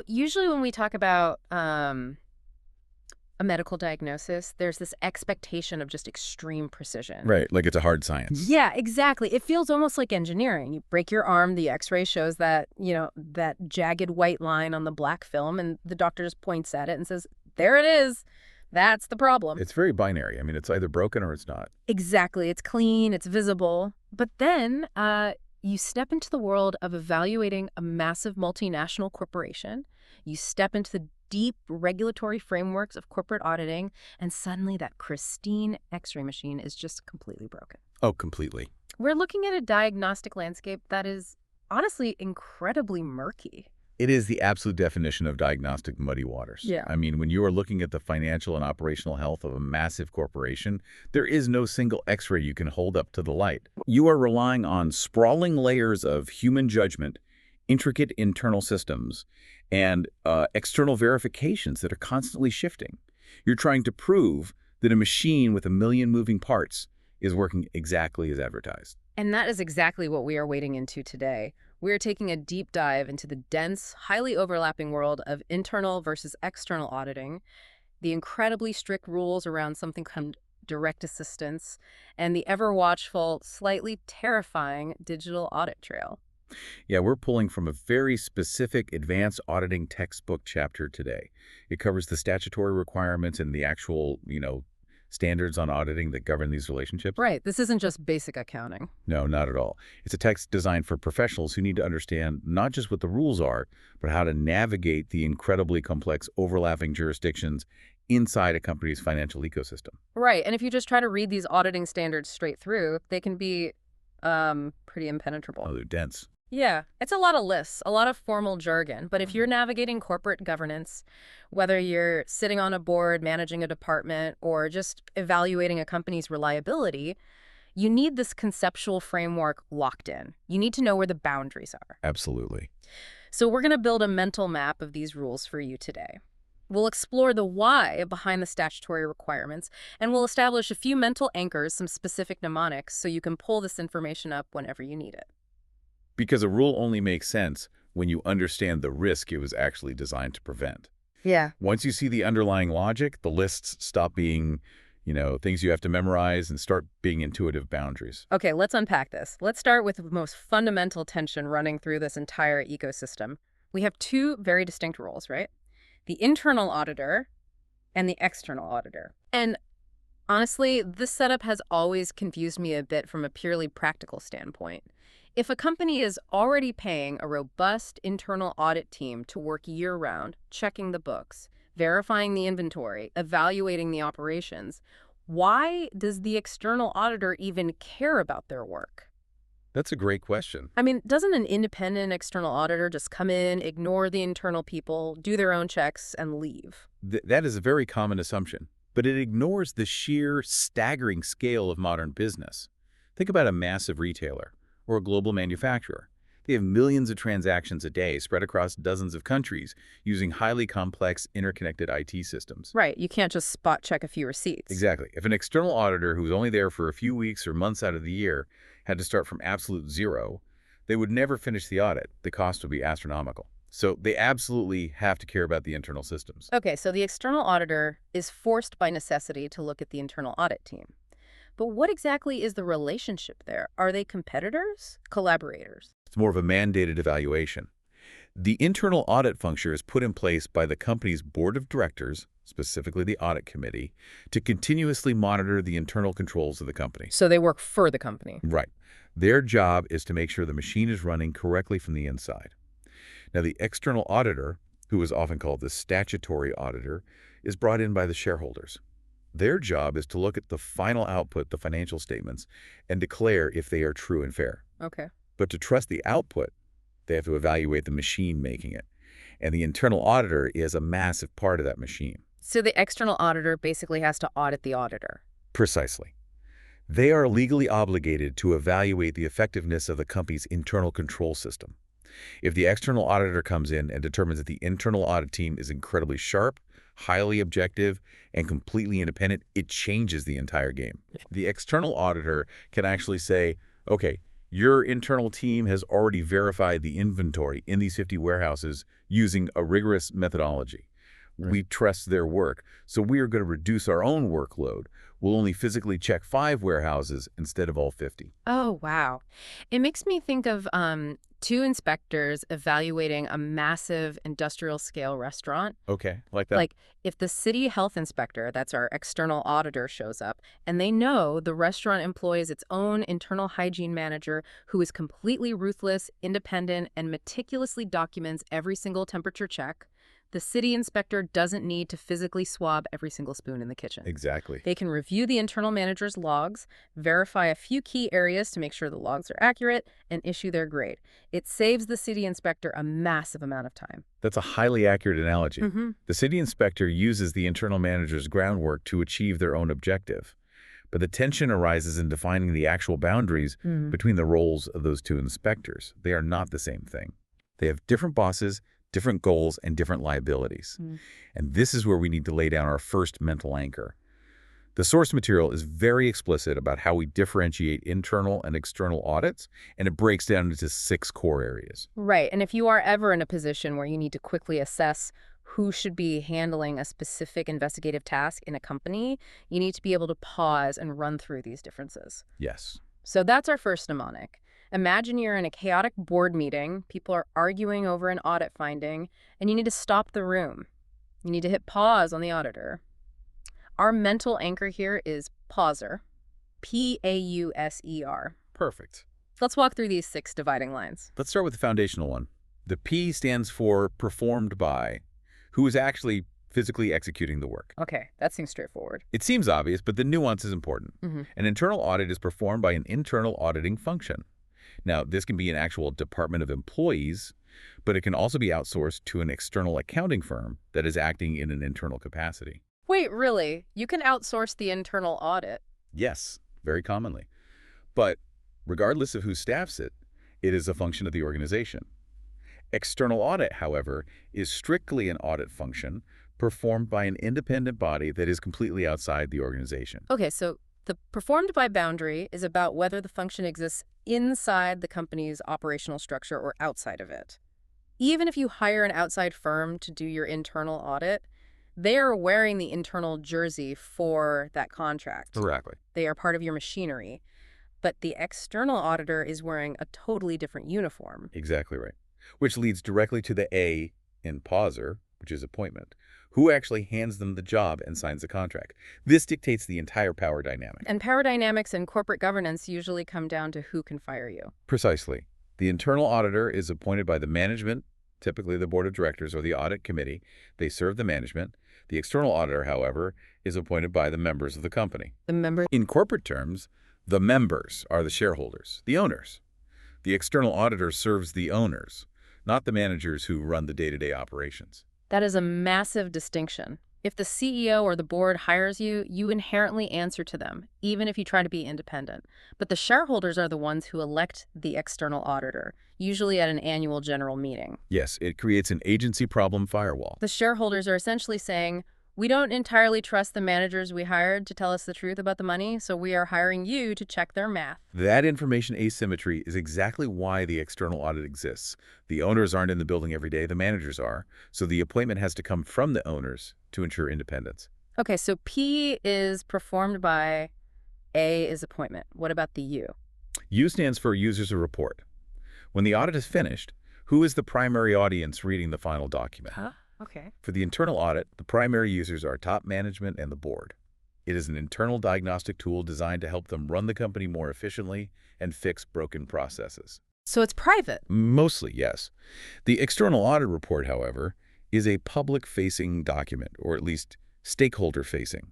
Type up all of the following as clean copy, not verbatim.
Usually when we talk about a medical diagnosis, there's this expectation of just extreme precision. Right, like it's a hard science. Yeah, exactly. It feels almost like engineering. You break your arm, the x-ray shows that jagged white line on the black film, and the doctor just points at it and says, there it is. That's the problem. It's very binary. I mean, it's either broken or it's not. Exactly. It's clean, it's visible. But then you step into the world of evaluating a massive multinational corporation. You step into the deep regulatory frameworks of corporate auditing, and suddenly that pristine x-ray machine is just completely broken. Oh, completely. We're looking at a diagnostic landscape that is honestly incredibly murky. It is the absolute definition of diagnostic muddy waters. Yeah. I mean, when you are looking at the financial and operational health of a massive corporation, there is no single x-ray you can hold up to the light. You are relying on sprawling layers of human judgment, intricate internal systems, and external verifications that are constantly shifting. You're trying to prove that a machine with a million moving parts is working exactly as advertised. And that is exactly what we are wading into today. We're taking a deep dive into the dense, highly overlapping world of internal versus external auditing, the incredibly strict rules around something called direct assistance, and the ever-watchful, slightly terrifying digital audit trail. Yeah, we're pulling from a very specific advanced auditing textbook chapter today. It covers the statutory requirements and the actual, standards on auditing that govern these relationships. Right. This isn't just basic accounting. No, not at all. It's a text designed for professionals who need to understand not just what the rules are, but how to navigate the incredibly complex overlapping jurisdictions inside a company's financial ecosystem. Right. And if you just try to read these auditing standards straight through, they can be pretty impenetrable. Oh, they're dense. Yeah, it's a lot of lists, a lot of formal jargon. But if you're navigating corporate governance, whether you're sitting on a board, managing a department, or just evaluating a company's reliability, you need this conceptual framework locked in. You need to know where the boundaries are. Absolutely. So we're going to build a mental map of these rules for you today. We'll explore the why behind the statutory requirements, and we'll establish a few mental anchors, some specific mnemonics, so you can pull this information up whenever you need it. Because a rule only makes sense when you understand the risk it was actually designed to prevent. Yeah. Once you see the underlying logic, the lists stop being, things you have to memorize and start being intuitive boundaries. Okay, let's unpack this. Let's start with the most fundamental tension running through this entire ecosystem. We have two very distinct roles, right? The internal auditor and the external auditor. And honestly, this setup has always confused me a bit from a purely practical standpoint. If a company is already paying a robust internal audit team to work year-round, checking the books, verifying the inventory, evaluating the operations, why does the external auditor even care about their work? That's a great question. I mean, doesn't an independent external auditor just come in, ignore the internal people, do their own checks, and leave? That is a very common assumption, but it ignores the sheer, staggering scale of modern business. Think about a massive retailer or a global manufacturer. They have millions of transactions a day spread across dozens of countries using highly complex, interconnected IT systems. Right. You can't just spot check a few receipts. Exactly. If an external auditor who's only there for a few weeks or months out of the year had to start from absolute zero, they would never finish the audit. The cost would be astronomical. So they absolutely have to care about the internal systems. Okay, so the external auditor is forced by necessity to look at the internal audit team. But what exactly is the relationship there? Are they competitors? Collaborators? It's more of a mandated evaluation. The internal audit function is put in place by the company's board of directors, specifically the audit committee, to continuously monitor the internal controls of the company. So they work for the company. Right. Their job is to make sure the machine is running correctly from the inside. Now, the external auditor, who is often called the statutory auditor, is brought in by the shareholders. Their job is to look at the final output, the financial statements, and declare if they are true and fair. Okay. But to trust the output, they have to evaluate the machine making it. And the internal auditor is a massive part of that machine. So the external auditor basically has to audit the auditor. Precisely. They are legally obligated to evaluate the effectiveness of the company's internal control system. If the external auditor comes in and determines that the internal audit team is incredibly sharp, highly objective, and completely independent, it changes the entire game. The external auditor can actually say, okay, your internal team has already verified the inventory in these 50 warehouses using a rigorous methodology. Right. We trust their work, so we are going to reduce our own workload. We'll only physically check 5 warehouses instead of all 50. Oh, wow. It makes me think of two inspectors evaluating a massive industrial scale restaurant. Okay, like that? Like, if the city health inspector, that's our external auditor, shows up, and they know the restaurant employs its own internal hygiene manager who is completely ruthless, independent, and meticulously documents every single temperature check, the city inspector doesn't need to physically swab every single spoon in the kitchen. Exactly. They can review the internal manager's logs, verify a few key areas to make sure the logs are accurate, and issue their grade. It saves the city inspector a massive amount of time. That's a highly accurate analogy. Mm-hmm. The city inspector uses the internal manager's groundwork to achieve their own objective. But the tension arises in defining the actual boundaries between the roles of those two inspectors. They are not the same thing. They have different bosses, different goals, and different liabilities. And this is where we need to lay down our first mental anchor. The source material is very explicit about how we differentiate internal and external audits, and it breaks down into 6 core areas. Right. And if you are ever in a position where you need to quickly assess who should be handling a specific investigative task in a company, you need to be able to pause and run through these differences. Yes. So that's our first mnemonic. Imagine you're in a chaotic board meeting, people are arguing over an audit finding, and you need to stop the room. You need to hit pause on the auditor. Our mental anchor here is pauser, P-A-U-S-E-R. Perfect. Let's walk through these 6 dividing lines. Let's start with the foundational one. The P stands for performed by, who is actually physically executing the work. Okay, that seems straightforward. It seems obvious, but the nuance is important. An internal audit is performed by an internal auditing function. Now, this can be an actual department of employees, but it can also be outsourced to an external accounting firm that is acting in an internal capacity. Wait, really? You can outsource the internal audit? Yes, very commonly. But regardless of who staffs it, it is a function of the organization. External audit, however, is strictly an audit function performed by an independent body that is completely outside the organization. Okay, so the performed by boundary is about whether the function exists inside the company's operational structure or outside of it. Even if you hire an outside firm to do your internal audit, they are wearing the internal jersey for that contract. Correctly. They are part of your machinery. But the external auditor is wearing a totally different uniform. Exactly right. Which leads directly to the A in pauser, which is appointment. Who actually hands them the job and signs the contract? This dictates the entire power dynamic. And power dynamics and corporate governance usually come down to who can fire you. Precisely. The internal auditor is appointed by the management, typically the board of directors or the audit committee. They serve the management. The external auditor, however, is appointed by the members of the company. The member. In corporate terms, the members are the shareholders, the owners. The external auditor serves the owners, not the managers who run the day-to-day operations. That is a massive distinction. If the CEO or the board hires you, you inherently answer to them, even if you try to be independent. But the shareholders are the ones who elect the external auditor, usually at an annual general meeting. Yes, it creates an agency problem firewall. The shareholders are essentially saying, we don't entirely trust the managers we hired to tell us the truth about the money, so we are hiring you to check their math. That information asymmetry is exactly why the external audit exists. The owners aren't in the building every day, the managers are, so the appointment has to come from the owners to ensure independence. Okay, so P is performed by, A is appointment. What about the U? U stands for users of report. When the audit is finished, who is the primary audience reading the final document? Huh? Okay. For the internal audit, the primary users are top management and the board. It is an internal diagnostic tool designed to help them run the company more efficiently and fix broken processes. So it's private? Mostly, yes. The external audit report, however, is a public-facing document, or at least stakeholder-facing.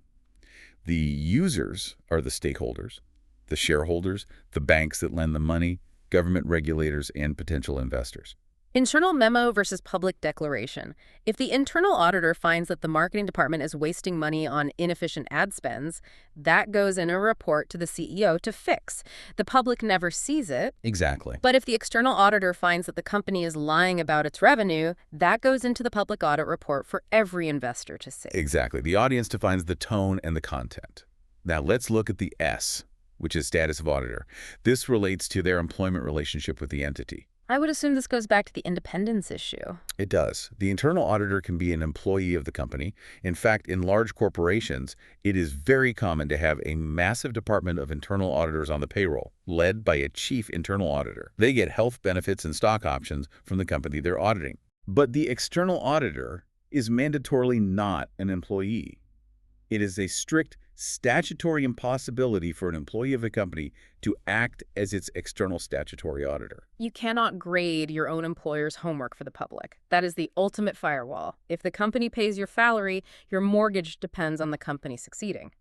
The users are the stakeholders, the shareholders, the banks that lend the money, government regulators, and potential investors. Internal memo versus public declaration. If the internal auditor finds that the marketing department is wasting money on inefficient ad spends, that goes in a report to the CEO to fix. The public never sees it. Exactly. But if the external auditor finds that the company is lying about its revenue, that goes into the public audit report for every investor to see. Exactly. The audience defines the tone and the content. Now let's look at the S, which is status of auditor. This relates to their employment relationship with the entity. I would assume this goes back to the independence issue. It does. The internal auditor can be an employee of the company. In fact, in large corporations, it is very common to have a massive department of internal auditors on the payroll, led by a chief internal auditor. They get health benefits and stock options from the company they're auditing. But the external auditor is mandatorily not an employee. It is a strict statutory impossibility for an employee of a company to act as its external statutory auditor. You cannot grade your own employer's homework for the public. That is the ultimate firewall. If the company pays your salary, your mortgage depends on the company succeeding.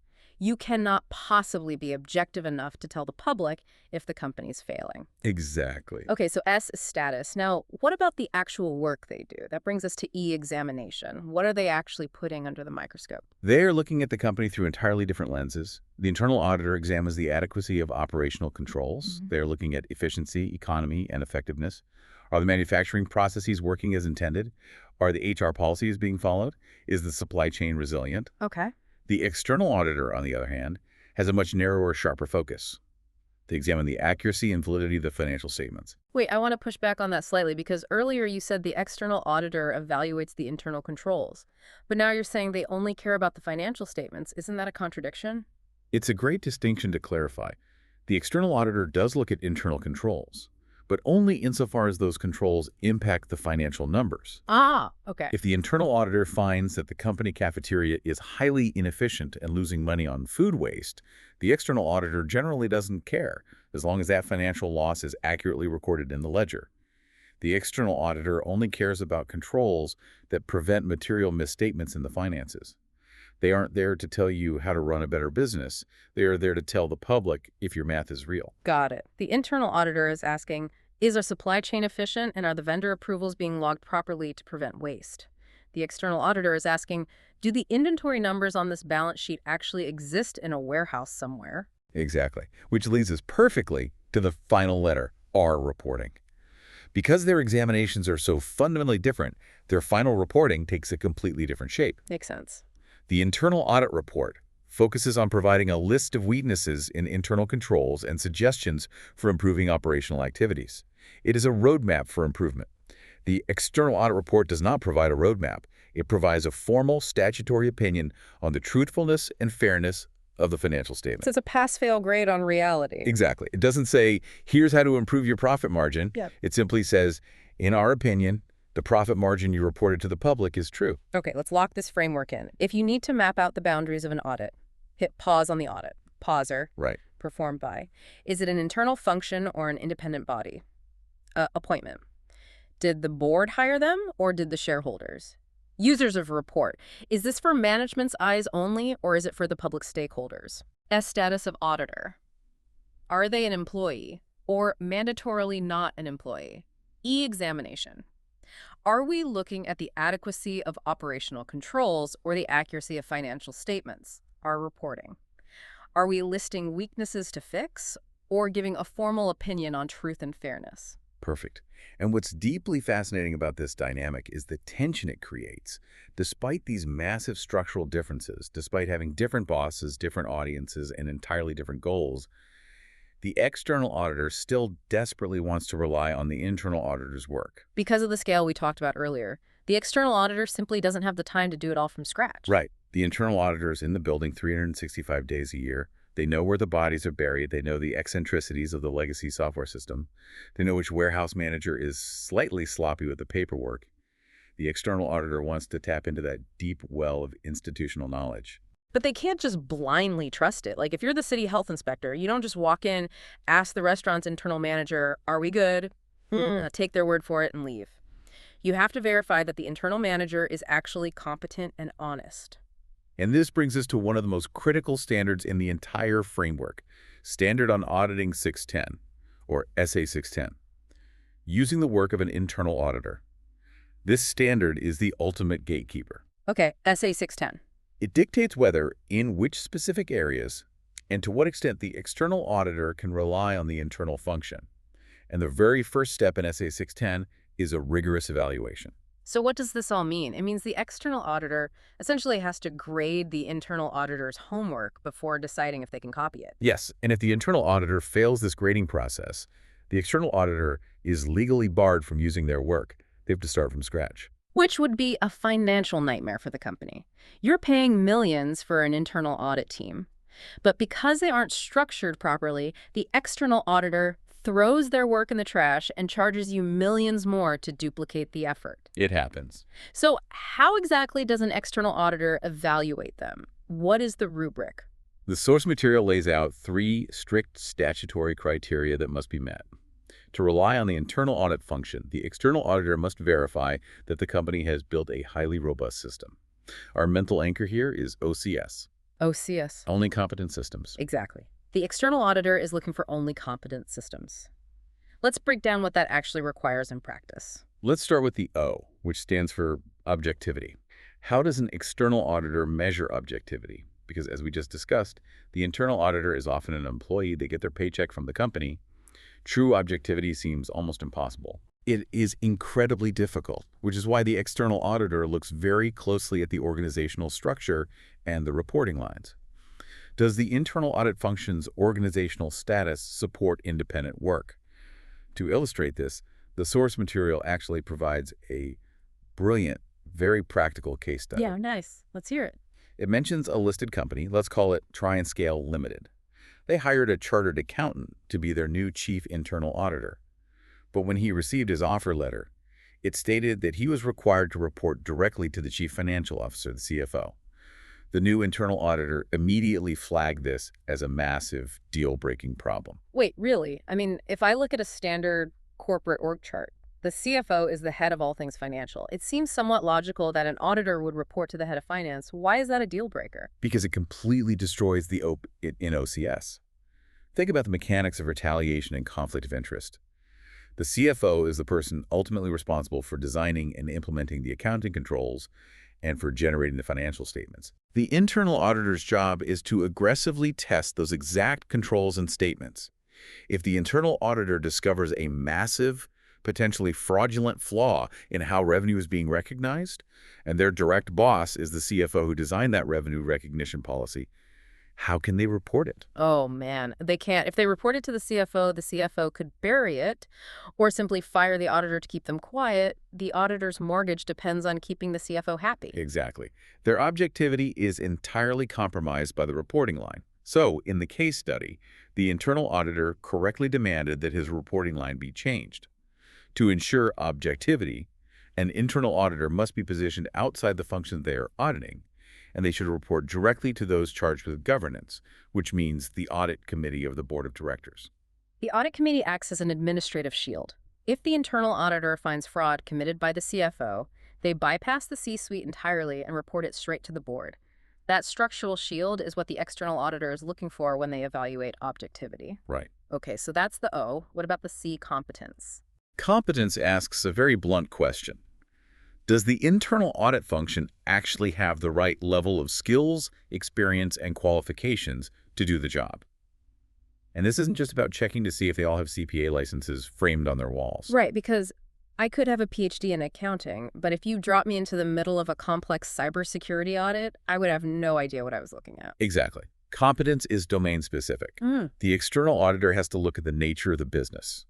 You cannot possibly be objective enough to tell the public if the company's failing. Exactly. Okay, so S is status. Now, what about the actual work they do? That brings us to E, examination. What are they actually putting under the microscope? They're looking at the company through entirely different lenses. The internal auditor examines the adequacy of operational controls. They're looking at efficiency, economy, and effectiveness. Are the manufacturing processes working as intended? Are the HR policies being followed? Is the supply chain resilient? Okay. The external auditor, on the other hand, has a much narrower, sharper focus. They examine the accuracy and validity of the financial statements. Wait, I want to push back on that slightly because earlier you said the external auditor evaluates the internal controls. But now you're saying they only care about the financial statements. Isn't that a contradiction? It's a great distinction to clarify. The external auditor does look at internal controls, but only insofar as those controls impact the financial numbers. Ah, okay. If the internal auditor finds that the company cafeteria is highly inefficient and losing money on food waste, the external auditor generally doesn't care, as long as that financial loss is accurately recorded in the ledger. The external auditor only cares about controls that prevent material misstatements in the finances. They aren't there to tell you how to run a better business. They are there to tell the public if your math is real. Got it. The internal auditor is asking, is our supply chain efficient and are the vendor approvals being logged properly to prevent waste? The external auditor is asking, do the inventory numbers on this balance sheet actually exist in a warehouse somewhere? Exactly, which leads us perfectly to the final letter, R reporting. Because their examinations are so fundamentally different, their final reporting takes a completely different shape. Makes sense. The internal audit report focuses on providing a list of weaknesses in internal controls and suggestions for improving operational activities. It is a roadmap for improvement. The external audit report does not provide a roadmap. It provides a formal statutory opinion on the truthfulness and fairness of the financial statement. So it's a pass-fail grade on reality. Exactly. It doesn't say, here's how to improve your profit margin. Yep. It simply says, in our opinion, the profit margin you reported to the public is true. Okay, let's lock this framework in. If you need to map out the boundaries of an audit, hit pause on the audit. Pauser. Right. Performed by. Is it an internal function or an independent body? Appointment. Did the board hire them or did the shareholders? Users of a report. Is this for management's eyes only or is it for the public stakeholders? S, status of auditor. Are they an employee or mandatorily not an employee? E, examination. Are we looking at the adequacy of operational controls or the accuracy of financial statements? Our reporting. Are we listing weaknesses to fix or giving a formal opinion on truth and fairness? Perfect. And what's deeply fascinating about this dynamic is the tension it creates. Despite these massive structural differences, despite having different bosses, different audiences, and entirely different goals, the external auditor still desperately wants to rely on the internal auditor's work. Because of the scale we talked about earlier, the external auditor simply doesn't have the time to do it all from scratch. Right. The internal auditor is in the building 365 days a year. They know where the bodies are buried. They know the eccentricities of the legacy software system. They know which warehouse manager is slightly sloppy with the paperwork. The external auditor wants to tap into that deep well of institutional knowledge. But they can't just blindly trust it. Like if you're the city health inspector, you don't just walk in, ask the restaurant's internal manager, are we good? Take their word for it and leave. You have to verify that the internal manager is actually competent and honest. And this brings us to one of the most critical standards in the entire framework, Standard on Auditing 610, or SA 610, using the work of an internal auditor. This standard is the ultimate gatekeeper. Okay, SA 610. It dictates whether, in which specific areas, and to what extent the external auditor can rely on the internal function. And the very first step in SA 610 is a rigorous evaluation. So what does this all mean? It means the external auditor essentially has to grade the internal auditor's homework before deciding if they can copy it. Yes, and if the internal auditor fails this grading process, The external auditor is legally barred from using their work. They have to start from scratch. Which would be a financial nightmare for the company. You're paying millions for an internal audit team. But because they aren't structured properly, the external auditor throws their work in the trash and charges you millions more to duplicate the effort. It happens. So how exactly does an external auditor evaluate them? What is the rubric? The source material lays out 3 strict statutory criteria that must be met. To rely on the internal audit function, the external auditor must verify that the company has built a highly robust system. Our mental anchor here is OCS. OCS. Only competent systems. Exactly. The external auditor is looking for only competent systems. Let's break down what that actually requires in practice. Let's start with the O, which stands for objectivity. How does an external auditor measure objectivity? Because as we just discussed, the internal auditor is often an employee. They get their paycheck from the company. True objectivity seems almost impossible. It is incredibly difficult, which is why the external auditor looks very closely at the organizational structure and the reporting lines. Does the internal audit function's organizational status support independent work? To illustrate this, the source material actually provides a brilliant, very practical case study. Yeah, nice. Let's hear it. It mentions a listed company, let's call it Try and Scale Limited. They hired a chartered accountant to be their new chief internal auditor. But when he received his offer letter, it stated that he was required to report directly to the chief financial officer, the CFO. The new internal auditor immediately flagged this as a massive deal-breaking problem. Wait, really? I mean, if I look at a standard corporate org chart, the CFO is the head of all things financial. It seems somewhat logical that an auditor would report to the head of finance. Why is that a deal breaker? Because it completely destroys the in OCS. Think about the mechanics of retaliation and conflict of interest. The CFO is the person ultimately responsible for designing and implementing the accounting controls and for generating the financial statements. The internal auditor's job is to aggressively test those exact controls and statements. If the internal auditor discovers a massive, potentially fraudulent flaw in how revenue is being recognized, and their direct boss is the CFO who designed that revenue recognition policy, how can they report it? Oh, man. They can't. If they report it to the CFO could bury it or simply fire the auditor to keep them quiet. The auditor's mortgage depends on keeping the CFO happy. Exactly. Their objectivity is entirely compromised by the reporting line. So, in the case study, the internal auditor correctly demanded that his reporting line be changed. To ensure objectivity, an internal auditor must be positioned outside the function they are auditing, and they should report directly to those charged with governance, which means the audit committee of the board of directors. The audit committee acts as an administrative shield. If the internal auditor finds fraud committed by the CFO, they bypass the C-suite entirely and report it straight to the board. That structural shield is what the external auditor is looking for when they evaluate objectivity. Right. Okay, so that's the O. What about the C, competence? Competence asks a very blunt question. Does the internal audit function actually have the right level of skills, experience, and qualifications to do the job? And this isn't just about checking to see if they all have CPA licenses framed on their walls. Right, because I could have a PhD in accounting, but if you drop me into the middle of a complex cybersecurity audit, I would have no idea what I was looking at. Exactly. Competence is domain-specific. The external auditor has to look at the nature of the business.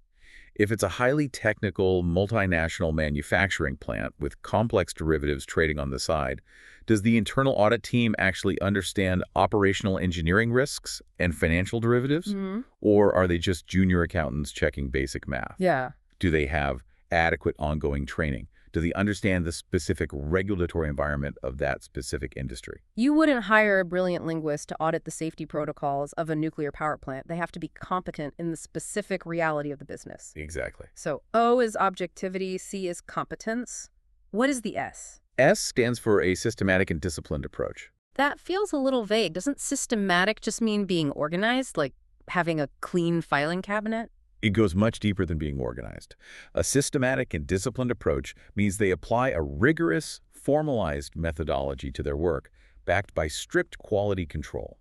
If it's a highly technical, multinational manufacturing plant with complex derivatives trading on the side, does the internal audit team actually understand operational engineering risks and financial derivatives? Or are they just junior accountants checking basic math? Yeah. Do they have adequate ongoing training? Do they understand the specific regulatory environment of that specific industry? You wouldn't hire a brilliant linguist to audit the safety protocols of a nuclear power plant. They have to be competent in the specific reality of the business. Exactly. So O is objectivity, C is competence. What is the S? S stands for a systematic and disciplined approach. That feels a little vague. Doesn't systematic just mean being organized, like having a clean filing cabinet? It goes much deeper than being organized. A systematic and disciplined approach means they apply a rigorous, formalized methodology to their work, backed by strict quality control.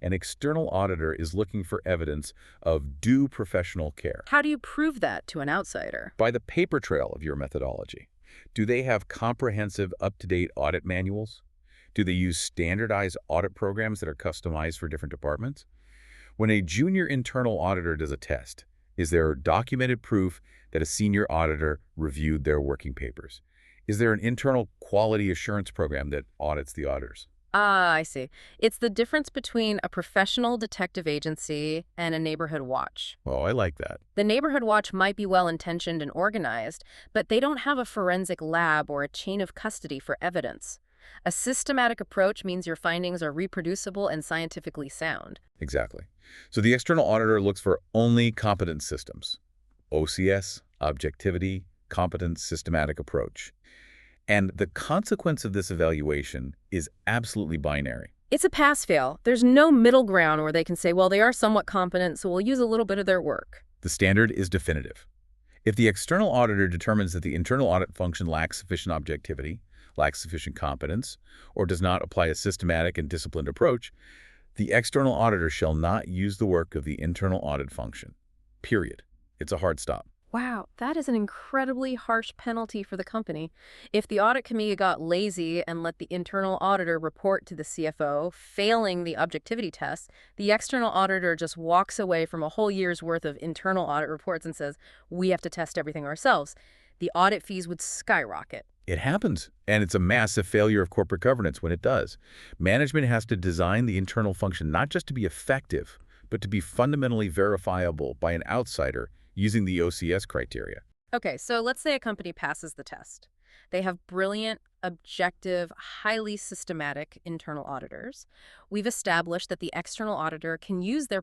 An external auditor is looking for evidence of due professional care. How do you prove that to an outsider? By the paper trail of your methodology. Do they have comprehensive, up-to-date audit manuals? Do they use standardized audit programs that are customized for different departments? When a junior internal auditor does a test, Is there documented proof that a senior auditor reviewed their working papers? Is there an internal quality assurance program that audits the auditors? Ah, I see. It's the difference between a professional detective agency and a neighborhood watch. Oh, I like that. The neighborhood watch might be well-intentioned and organized, but they don't have a forensic lab or a chain of custody for evidence. A systematic approach means your findings are reproducible and scientifically sound. Exactly. So the external auditor looks for only competent systems. OCS, objectivity, competence, systematic approach. And the consequence of this evaluation is absolutely binary. It's a pass-fail. There's no middle ground where they can say, well, they are somewhat competent, so we'll use a little bit of their work. The standard is definitive. If the external auditor determines that the internal audit function lacks sufficient objectivity, lacks sufficient competence, or does not apply a systematic and disciplined approach, the external auditor shall not use the work of the internal audit function. Period. It's a hard stop. Wow, that is an incredibly harsh penalty for the company. If the audit committee got lazy and let the internal auditor report to the CFO, failing the objectivity test, the external auditor just walks away from a whole year's worth of internal audit reports and says, we have to test everything ourselves. The audit fees would skyrocket. It happens, and it's a massive failure of corporate governance when it does. Management has to design the internal function not just to be effective, but to be fundamentally verifiable by an outsider using the OCS criteria. Okay, so let's say a company passes the test. They have brilliant, objective, highly systematic internal auditors. We've established that the external auditor can use their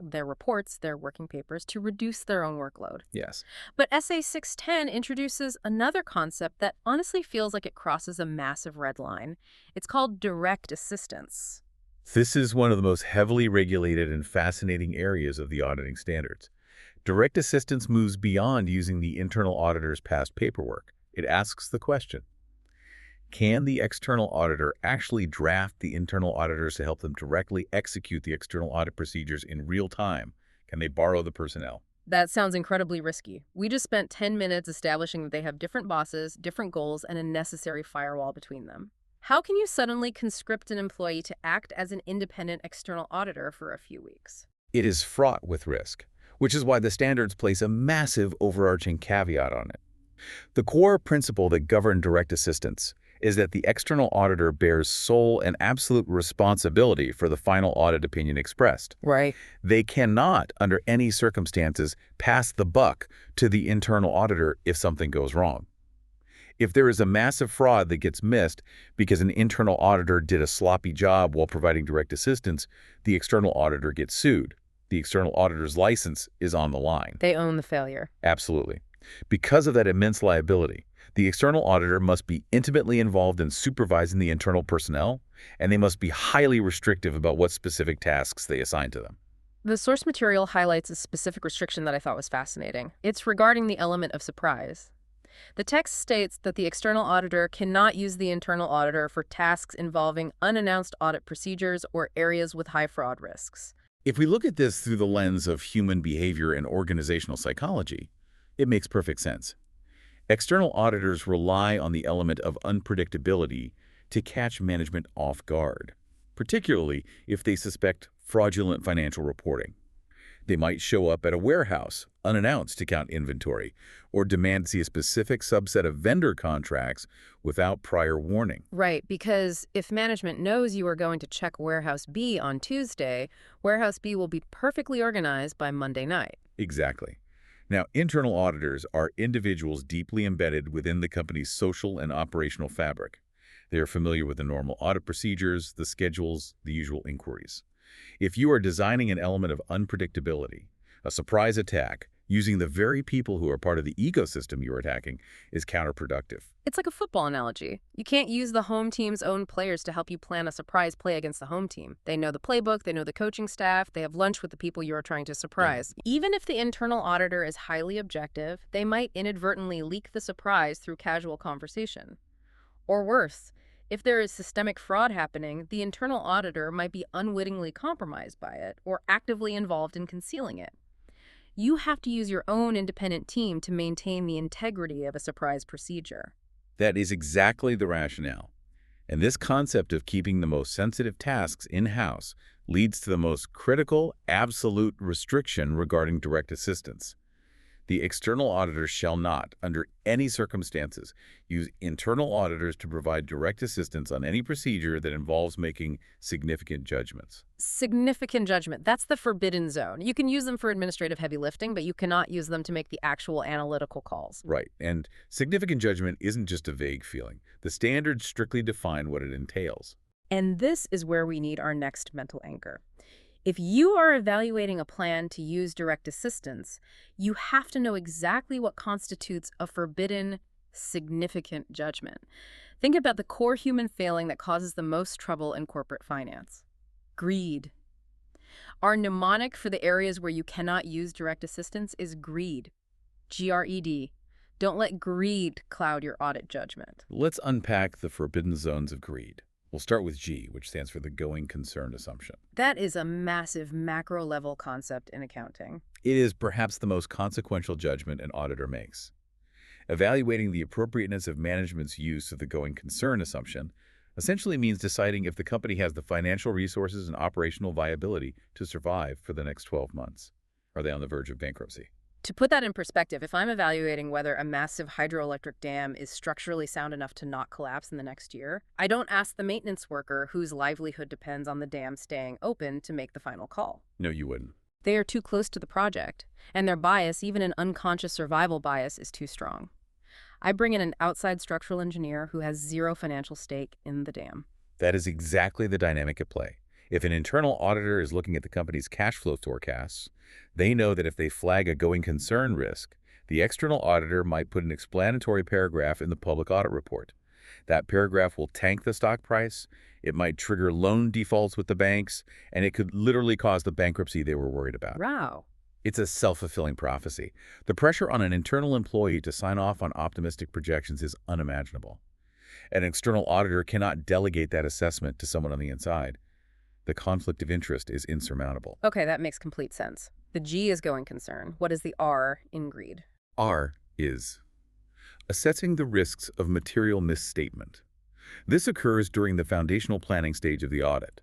their reports, their working papers, to reduce their own workload. Yes. But SA 610 introduces another concept that honestly feels like it crosses a massive red line. It's called direct assistance. This is one of the most heavily regulated and fascinating areas of the auditing standards. Direct assistance moves beyond using the internal auditor's past paperwork. It asks the question, can the external auditor actually draft the internal auditors to help them directly execute the external audit procedures in real time? Can they borrow the personnel? That sounds incredibly risky. We just spent 10 minutes establishing that they have different bosses, different goals, and a necessary firewall between them. How can you suddenly conscript an employee to act as an independent external auditor for a few weeks? It is fraught with risk, which is why the standards place a massive overarching caveat on it. The core principle that governs direct assistance is that the external auditor bears sole and absolute responsibility for the final audit opinion expressed. Right. They cannot, under any circumstances, pass the buck to the internal auditor if something goes wrong. If there is a massive fraud that gets missed because an internal auditor did a sloppy job while providing direct assistance, the external auditor gets sued. The external auditor's license is on the line. They own the failure. Absolutely. Because of that immense liability, the external auditor must be intimately involved in supervising the internal personnel, and they must be highly restrictive about what specific tasks they assign to them. The source material highlights a specific restriction that I thought was fascinating. It's regarding the element of surprise. The text states that the external auditor cannot use the internal auditor for tasks involving unannounced audit procedures or areas with high fraud risks. If we look at this through the lens of human behavior and organizational psychology, it makes perfect sense. External auditors rely on the element of unpredictability to catch management off guard, particularly if they suspect fraudulent financial reporting. They might show up at a warehouse unannounced to count inventory or demand to see a specific subset of vendor contracts without prior warning. Right, because if management knows you are going to check Warehouse B on Tuesday, Warehouse B will be perfectly organized by Monday night. Exactly. Now, internal auditors are individuals deeply embedded within the company's social and operational fabric. They are familiar with the normal audit procedures, the schedules, the usual inquiries. If you are designing an element of unpredictability, a surprise attack, using the very people who are part of the ecosystem you are attacking is counterproductive. It's like a football analogy. You can't use the home team's own players to help you plan a surprise play against the home team. They know the playbook, they know the coaching staff, they have lunch with the people you are trying to surprise. Yeah. Even if the internal auditor is highly objective, they might inadvertently leak the surprise through casual conversation. Or worse, if there is systemic fraud happening, the internal auditor might be unwittingly compromised by it or actively involved in concealing it. You have to use your own independent team to maintain the integrity of a surprise procedure. That is exactly the rationale. And this concept of keeping the most sensitive tasks in-house leads to the most critical, absolute restriction regarding direct assistance. The external auditor shall not, under any circumstances, use internal auditors to provide direct assistance on any procedure that involves making significant judgments. Significant judgment. That's the forbidden zone. You can use them for administrative heavy lifting, but you cannot use them to make the actual analytical calls. Right, and significant judgment isn't just a vague feeling. The standards strictly define what it entails. And this is where we need our next mental anchor. If you are evaluating a plan to use direct assistance, you have to know exactly what constitutes a forbidden, significant judgment. Think about the core human failing that causes the most trouble in corporate finance. Greed. Our mnemonic for the areas where you cannot use direct assistance is greed. G-R-E-D. Don't let greed cloud your audit judgment. Let's unpack the forbidden zones of greed. We'll start with G, which stands for the going concern assumption. That is a massive macro-level concept in accounting. It is perhaps the most consequential judgment an auditor makes. Evaluating the appropriateness of management's use of the going concern assumption essentially means deciding if the company has the financial resources and operational viability to survive for the next 12 months. Are they on the verge of bankruptcy? To put that in perspective, if I'm evaluating whether a massive hydroelectric dam is structurally sound enough to not collapse in the next year, I don't ask the maintenance worker whose livelihood depends on the dam staying open to make the final call. No, you wouldn't. They are too close to the project, and their bias, even an unconscious survival bias, is too strong. I bring in an outside structural engineer who has zero financial stake in the dam. That is exactly the dynamic at play. If an internal auditor is looking at the company's cash flow forecasts, they know that if they flag a going concern risk, the external auditor might put an explanatory paragraph in the public audit report. That paragraph will tank the stock price, it might trigger loan defaults with the banks, and it could literally cause the bankruptcy they were worried about. Wow. It's a self-fulfilling prophecy. The pressure on an internal employee to sign off on optimistic projections is unimaginable. An external auditor cannot delegate that assessment to someone on the inside. The conflict of interest is insurmountable. Okay, that makes complete sense. The G is going concern. What is the R in greed? R is assessing the risks of material misstatement. This occurs during the foundational planning stage of the audit.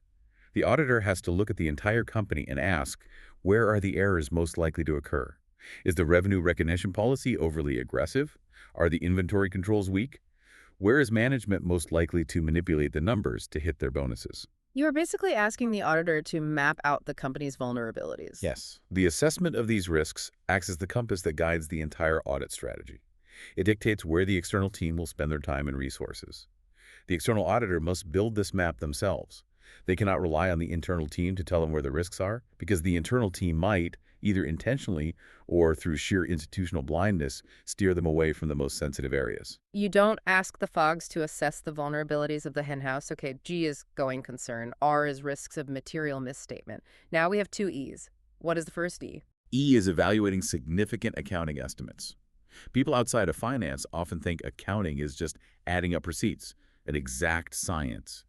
The auditor has to look at the entire company and ask, where are the errors most likely to occur? Is the revenue recognition policy overly aggressive? Are the inventory controls weak? Where is management most likely to manipulate the numbers to hit their bonuses? You are basically asking the auditor to map out the company's vulnerabilities. Yes. The assessment of these risks acts as the compass that guides the entire audit strategy. It dictates where the external team will spend their time and resources. The external auditor must build this map themselves. They cannot rely on the internal team to tell them where the risks are, because the internal team might, either intentionally or through sheer institutional blindness, steer them away from the most sensitive areas. You don't ask the FOGs to assess the vulnerabilities of the henhouse. Okay, G is going concern. R is risks of material misstatement. Now we have two E's. What is the first E? E is evaluating significant accounting estimates. People outside of finance often think accounting is just adding up receipts, an exact science.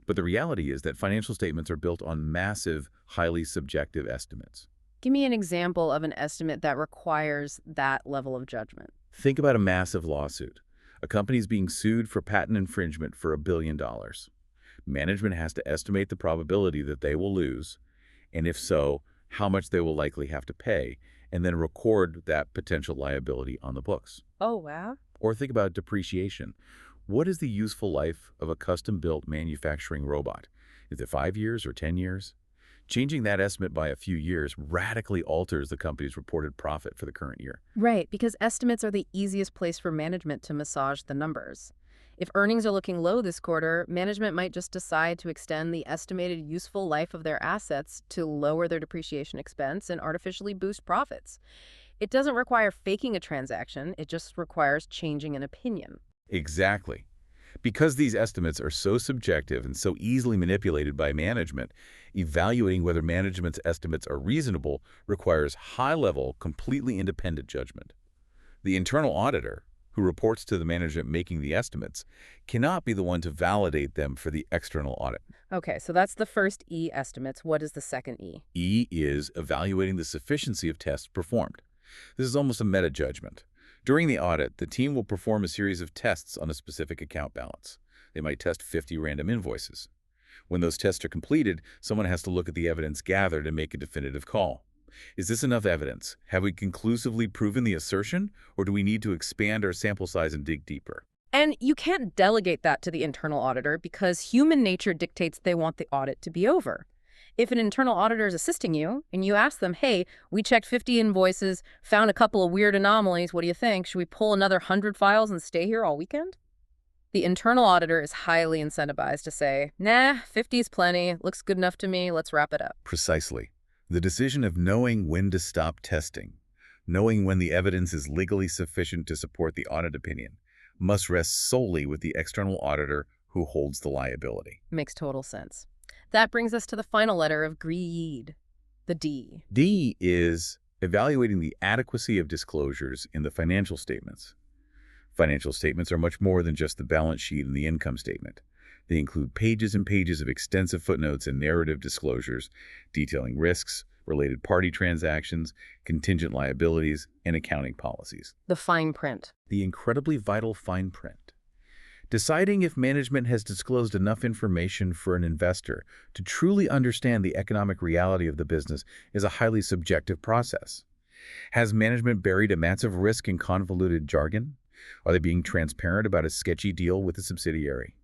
But the reality is that financial statements are built on massive, highly subjective estimates. Give me an example of an estimate that requires that level of judgment. Think about a massive lawsuit. A company is being sued for patent infringement for $1 billion. Management has to estimate the probability that they will lose, and if so, how much they will likely have to pay, and then record that potential liability on the books. Oh, wow. Or think about depreciation. What is the useful life of a custom-built manufacturing robot? Is it 5 years or 10 years? Changing that estimate by a few years radically alters the company's reported profit for the current year. Right, because estimates are the easiest place for management to massage the numbers. If earnings are looking low this quarter, management might just decide to extend the estimated useful life of their assets to lower their depreciation expense and artificially boost profits. It doesn't require faking a transaction, it just requires changing an opinion. Exactly. Because these estimates are so subjective and so easily manipulated by management, evaluating whether management's estimates are reasonable requires high-level, completely independent judgment. The internal auditor, who reports to the management making the estimates, cannot be the one to validate them for the external audit. Okay, so that's the first E, estimates. What is the second E? E is evaluating the sufficiency of tests performed. This is almost a meta-judgment. During the audit, the team will perform a series of tests on a specific account balance. They might test 50 random invoices. When those tests are completed, someone has to look at the evidence gathered and make a definitive call. Is this enough evidence? Have we conclusively proven the assertion, or do we need to expand our sample size and dig deeper? And you can't delegate that to the internal auditor because human nature dictates they want the audit to be over. If an internal auditor is assisting you and you ask them, hey, we checked 50 invoices, found a couple of weird anomalies, what do you think? Should we pull another 100 files and stay here all weekend? The internal auditor is highly incentivized to say, nah, 50 is plenty, looks good enough to me, let's wrap it up. Precisely. The decision of knowing when to stop testing, knowing when the evidence is legally sufficient to support the audit opinion, must rest solely with the external auditor who holds the liability. Makes total sense. That brings us to the final letter of greed, the D. D is evaluating the adequacy of disclosures in the financial statements. Financial statements are much more than just the balance sheet and the income statement. They include pages and pages of extensive footnotes and narrative disclosures detailing risks, related party transactions, contingent liabilities, and accounting policies. The fine print. The incredibly vital fine print. Deciding if management has disclosed enough information for an investor to truly understand the economic reality of the business is a highly subjective process. Has management buried a massive risk in convoluted jargon? Are they being transparent about a sketchy deal with a subsidiary?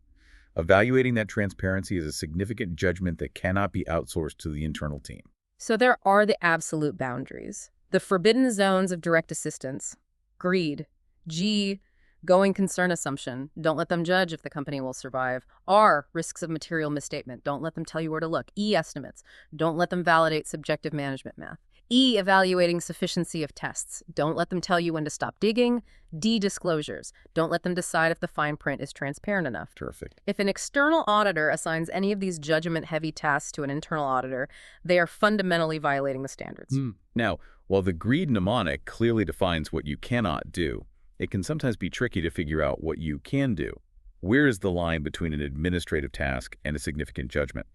Evaluating that transparency is a significant judgment that cannot be outsourced to the internal team. So there are the absolute boundaries, the forbidden zones of direct assistance. Greed. G, going concern assumption. Don't let them judge if the company will survive. R, risks of material misstatement. Don't let them tell you where to look. E, estimates. Don't let them validate subjective management math. E, evaluating sufficiency of tests. Don't let them tell you when to stop digging. D, disclosures. Don't let them decide if the fine print is transparent enough. Terrific. If an external auditor assigns any of these judgment-heavy tasks to an internal auditor, they are fundamentally violating the standards. Now, while the greed mnemonic clearly defines what you cannot do, it can sometimes be tricky to figure out what you can do. Where is the line between an administrative task and a significant judgment?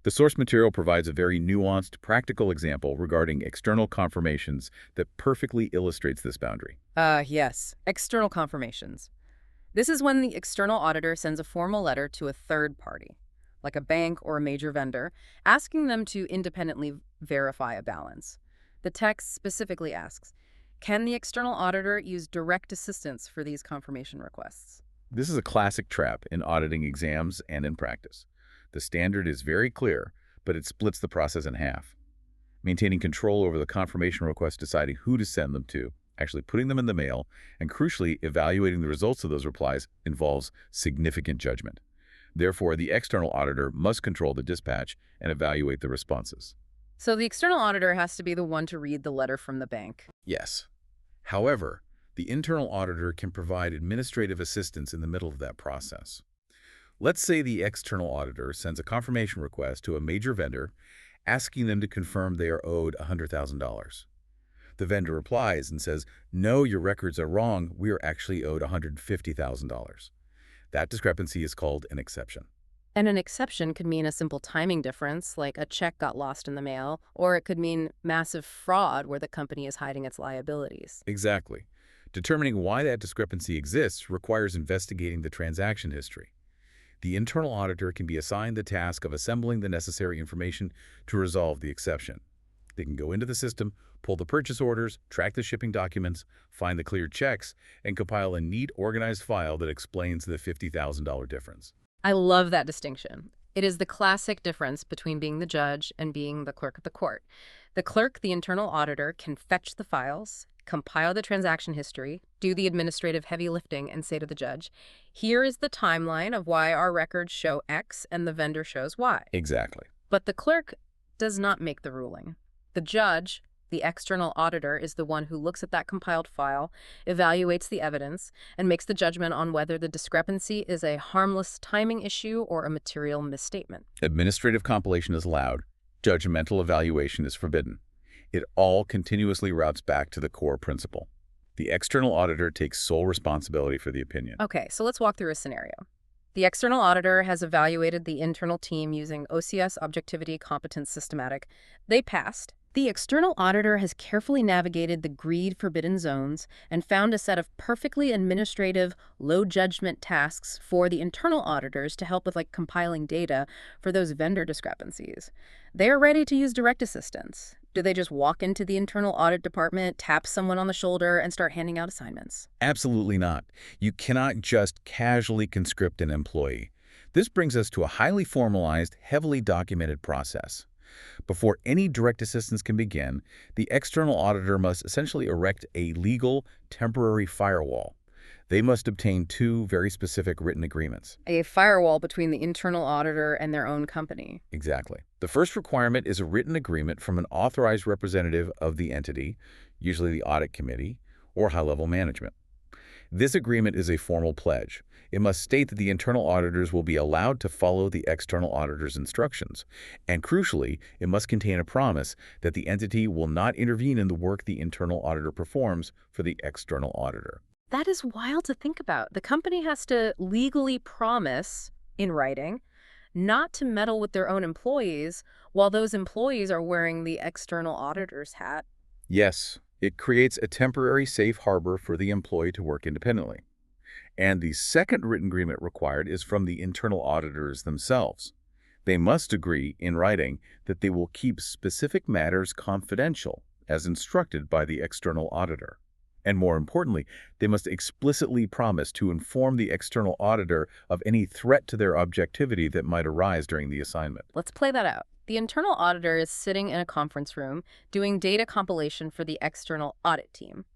The source material provides a very nuanced, practical example regarding external confirmations that perfectly illustrates this boundary. Yes. External confirmations. This is when the external auditor sends a formal letter to a third party, like a bank or a major vendor, asking them to independently verify a balance. The text specifically asks, can the external auditor use direct assistance for these confirmation requests? This is a classic trap in auditing exams and in practice. The standard is very clear, but it splits the process in half. Maintaining control over the confirmation request, deciding who to send them to, actually putting them in the mail, and crucially, evaluating the results of those replies involves significant judgment. Therefore, the external auditor must control the dispatch and evaluate the responses. So the external auditor has to be the one to read the letter from the bank. Yes. However, the internal auditor can provide administrative assistance in the middle of that process. Let's say the external auditor sends a confirmation request to a major vendor asking them to confirm they are owed $100,000. The vendor replies and says, no, your records are wrong. We are actually owed $150,000. That discrepancy is called an exception. And an exception could mean a simple timing difference, like a check got lost in the mail, or it could mean massive fraud where the company is hiding its liabilities. Exactly. Determining why that discrepancy exists requires investigating the transaction history. The internal auditor can be assigned the task of assembling the necessary information to resolve the exception. They can go into the system, pull the purchase orders, track the shipping documents, find the cleared checks, and compile a neat, organized file that explains the $50,000 difference. I love that distinction. It is the classic difference between being the judge and being the clerk of the court. The clerk, the internal auditor, can fetch the files, compile the transaction history, do the administrative heavy lifting, and say to the judge, here is the timeline of why our records show X and the vendor shows Y. Exactly. But the clerk does not make the ruling. The judge, the external auditor, is the one who looks at that compiled file, evaluates the evidence, and makes the judgment on whether the discrepancy is a harmless timing issue or a material misstatement. Administrative compilation is allowed. Judgmental evaluation is forbidden. It all continuously routes back to the core principle. The external auditor takes sole responsibility for the opinion. Okay, so let's walk through a scenario. The external auditor has evaluated the internal team using OCS Objectivity Competence Systematic. They passed. The external auditor has carefully navigated the greed-forbidden zones and found a set of perfectly administrative, low-judgment tasks for the internal auditors to help with compiling data for those vendor discrepancies. They are ready to use direct assistance. Do they just walk into the internal audit department, tap someone on the shoulder, and start handing out assignments? Absolutely not. You cannot just casually conscript an employee. This brings us to a highly formalized, heavily documented process. Before any direct assistance can begin, the external auditor must essentially erect a legal, temporary firewall. They must obtain two very specific written agreements. A firewall between the internal auditor and their own company. Exactly. The first requirement is a written agreement from an authorized representative of the entity, usually the audit committee, or high-level management. This agreement is a formal pledge. It must state that the internal auditors will be allowed to follow the external auditor's instructions. And crucially, it must contain a promise that the entity will not intervene in the work the internal auditor performs for the external auditor. That is wild to think about. The company has to legally promise, in writing, not to meddle with their own employees while those employees are wearing the external auditor's hat. Yes, it creates a temporary safe harbor for the employee to work independently. And the second written agreement required is from the internal auditors themselves. They must agree in writing that they will keep specific matters confidential, as instructed by the external auditor. And more importantly, they must explicitly promise to inform the external auditor of any threat to their objectivity that might arise during the assignment. Let's play that out. The internal auditor is sitting in a conference room doing data compilation for the external audit team.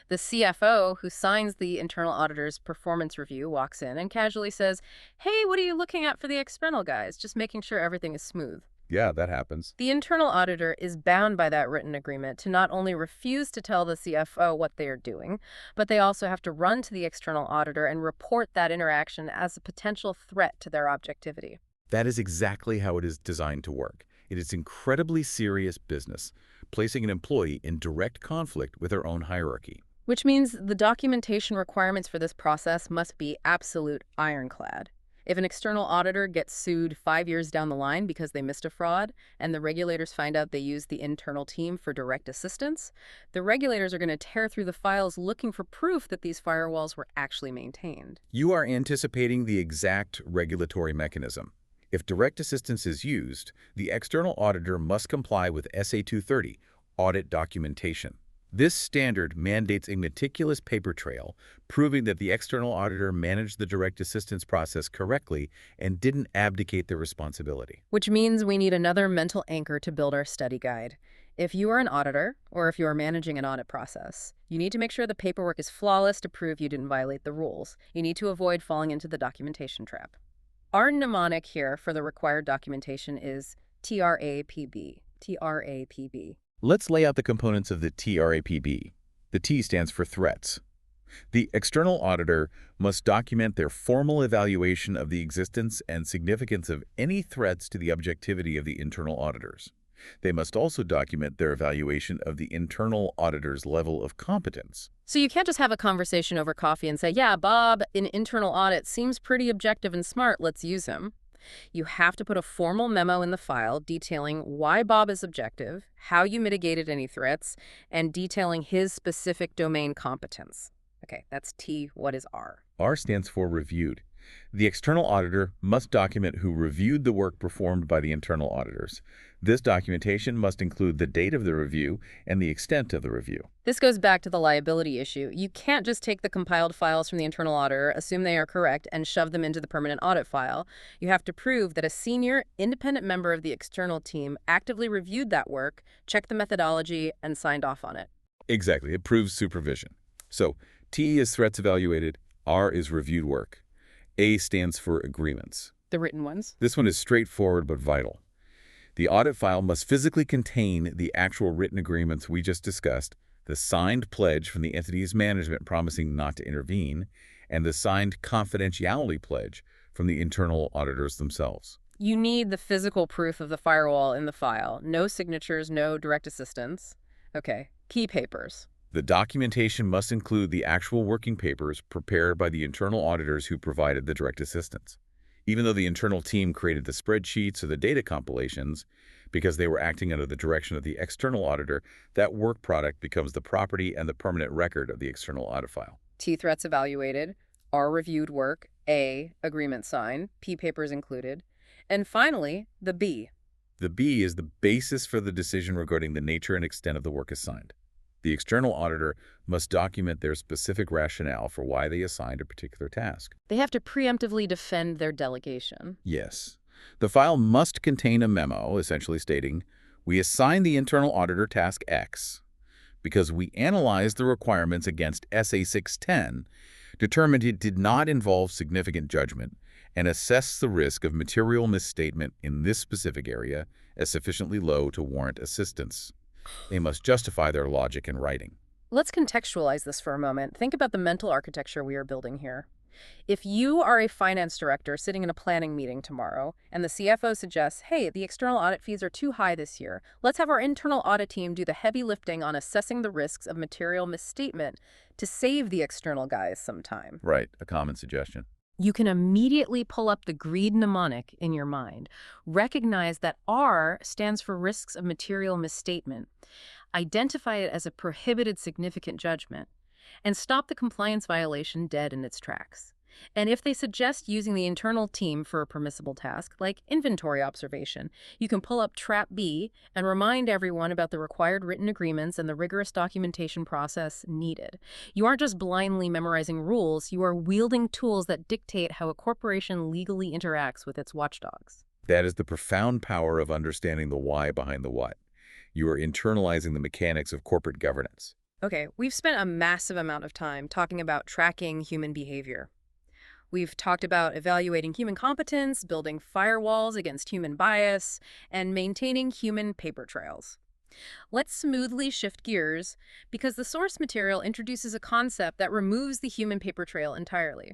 The CFO, who signs the internal auditor's performance review, walks in and casually says, "Hey, what are you looking at for the external guys? Just making sure everything is smooth." Yeah, that happens. The internal auditor is bound by that written agreement to not only refuse to tell the CFO what they are doing, but they also have to run to the external auditor and report that interaction as a potential threat to their objectivity. That is exactly how it is designed to work. It is incredibly serious business, placing an employee in direct conflict with their own hierarchy. Which means the documentation requirements for this process must be absolute ironclad. If an external auditor gets sued 5 years down the line because they missed a fraud, and the regulators find out they used the internal team for direct assistance, the regulators are going to tear through the files looking for proof that these firewalls were actually maintained. You are anticipating the exact regulatory mechanism. If direct assistance is used, the external auditor must comply with SA 230, audit documentation. This standard mandates a meticulous paper trail, proving that the external auditor managed the direct assistance process correctly and didn't abdicate their responsibility. Which means we need another mental anchor to build our study guide. If you are an auditor, or if you are managing an audit process, you need to make sure the paperwork is flawless to prove you didn't violate the rules. You need to avoid falling into the documentation trap. Our mnemonic here for the required documentation is TRAPB. TRAPB. Let's lay out the components of the TRAPB. The T stands for threats. The external auditor must document their formal evaluation of the existence and significance of any threats to the objectivity of the internal auditors. They must also document their evaluation of the internal auditor's level of competence. So you can't just have a conversation over coffee and say, "Yeah, Bob in internal audit seems pretty objective and smart, let's use him." You have to put a formal memo in the file detailing why Bob is objective, how you mitigated any threats, and detailing his specific domain competence. Okay, that's T. What is R? R stands for reviewed. The external auditor must document who reviewed the work performed by the internal auditors. This documentation must include the date of the review and the extent of the review. This goes back to the liability issue. You can't just take the compiled files from the internal auditor, assume they are correct, and shove them into the permanent audit file. You have to prove that a senior, independent member of the external team actively reviewed that work, checked the methodology, and signed off on it. Exactly. It proves supervision. So T is threats evaluated, R is reviewed work. A stands for agreements. The written ones? This one is straightforward but vital. The audit file must physically contain the actual written agreements we just discussed, the signed pledge from the entity's management promising not to intervene, and the signed confidentiality pledge from the internal auditors themselves. You need the physical proof of the firewall in the file. No signatures, no direct assistance. Okay, key papers. The documentation must include the actual working papers prepared by the internal auditors who provided the direct assistance. Even though the internal team created the spreadsheets or the data compilations, because they were acting under the direction of the external auditor, that work product becomes the property and the permanent record of the external audit file. T threats evaluated, R reviewed work, A agreement signed, P papers included, and finally, the B. The B is the basis for the decision regarding the nature and extent of the work assigned. The external auditor must document their specific rationale for why they assigned a particular task. They have to preemptively defend their delegation. Yes. The file must contain a memo, essentially stating, we assign the internal auditor task X because we analyzed the requirements against SA 610, determined it did not involve significant judgment, and assessed the risk of material misstatement in this specific area as sufficiently low to warrant assistance. They must justify their logic in writing. Let's contextualize this for a moment. Think about the mental architecture we are building here. If you are a finance director sitting in a planning meeting tomorrow and the CFO suggests, hey, the external audit fees are too high this year, let's have our internal audit team do the heavy lifting on assessing the risks of material misstatement to save the external guys some time. Right, a common suggestion. You can immediately pull up the greed mnemonic in your mind. Recognize that R stands for risks of material misstatement. Identify it as a prohibited significant judgment, and stop the compliance violation dead in its tracks. And if they suggest using the internal team for a permissible task, like inventory observation, you can pull up Trap B and remind everyone about the required written agreements and the rigorous documentation process needed. You aren't just blindly memorizing rules, you are wielding tools that dictate how a corporation legally interacts with its watchdogs. That is the profound power of understanding the why behind the what. You are internalizing the mechanics of corporate governance. Okay, we've spent a massive amount of time talking about tracking human behavior. We've talked about evaluating human competence, building firewalls against human bias, and maintaining human paper trails. Let's smoothly shift gears because the source material introduces a concept that removes the human paper trail entirely.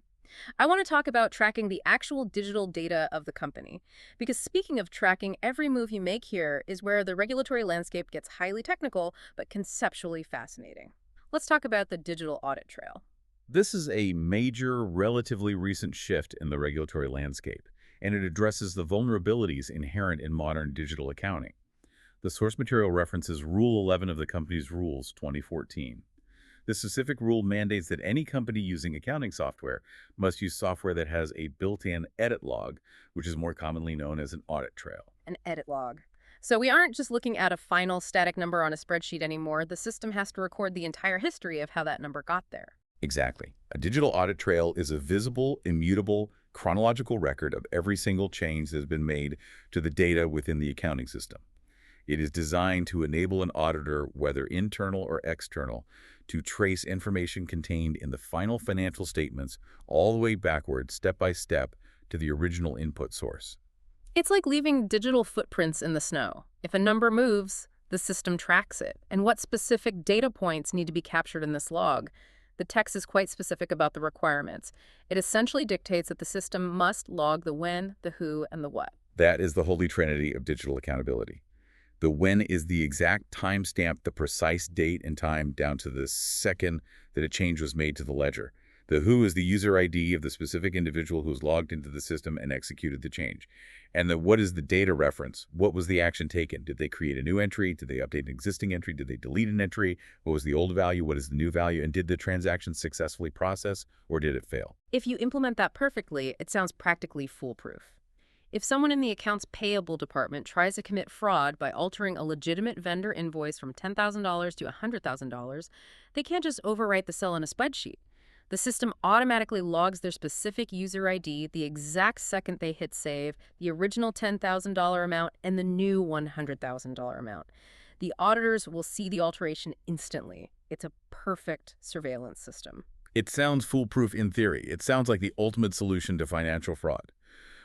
I want to talk about tracking the actual digital data of the company, because speaking of tracking, every move you make here is where the regulatory landscape gets highly technical but conceptually fascinating. Let's talk about the digital audit trail. This is a major, relatively recent shift in the regulatory landscape, and it addresses the vulnerabilities inherent in modern digital accounting. The source material references Rule 11 of the company's rules 2014. This specific rule mandates that any company using accounting software must use software that has a built-in edit log, which is more commonly known as an audit trail. An edit log. So we aren't just looking at a final static number on a spreadsheet anymore. The system has to record the entire history of how that number got there. Exactly. A digital audit trail is a visible, immutable, chronological record of every single change that has been made to the data within the accounting system. It is designed to enable an auditor, whether internal or external, to trace information contained in the final financial statements all the way backwards, step by step, to the original input source. It's like leaving digital footprints in the snow. If a number moves, the system tracks it. And what specific data points need to be captured in this log? The text is quite specific about the requirements. It essentially dictates that the system must log the when, the who, and the what. That is the holy trinity of digital accountability. The when is the exact timestamp, the precise date and time down to the second that a change was made to the ledger. The who is the user ID of the specific individual who's logged into the system and executed the change. And the what is the data reference? What was the action taken? Did they create a new entry? Did they update an existing entry? Did they delete an entry? What was the old value? What is the new value? And did the transaction successfully process, or did it fail? If you implement that perfectly, it sounds practically foolproof. If someone in the accounts payable department tries to commit fraud by altering a legitimate vendor invoice from $10,000 to $100,000, they can't just overwrite the cell in a spreadsheet. The system automatically logs their specific user ID the exact second they hit save, the original $10,000 amount, and the new $100,000 amount. The auditors will see the alteration instantly. It's a perfect surveillance system. It sounds foolproof in theory. It sounds like the ultimate solution to financial fraud.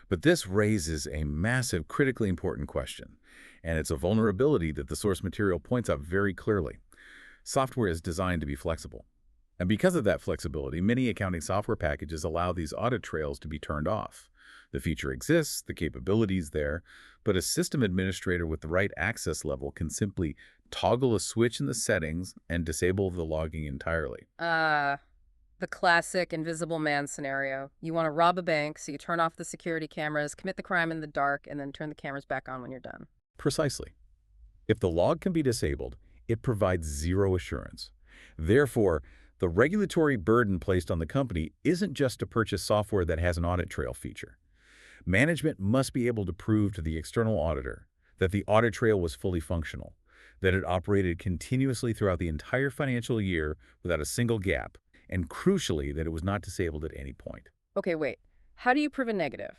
But this raises a massive, critically important question, and it's a vulnerability that the source material points out very clearly. Software is designed to be flexible. And because of that flexibility, many accounting software packages allow these audit trails to be turned off. The feature exists, the capability is there, but a system administrator with the right access level can simply toggle a switch in the settings and disable the logging entirely. The The classic invisible man scenario. You want to rob a bank, so you turn off the security cameras, commit the crime in the dark, and then turn the cameras back on when you're done. Precisely. If the log can be disabled, it provides zero assurance. Therefore, the regulatory burden placed on the company isn't just to purchase software that has an audit trail feature. Management must be able to prove to the external auditor that the audit trail was fully functional, that it operated continuously throughout the entire financial year without a single gap, and crucially, that it was not disabled at any point. Okay, wait. How do you prove a negative?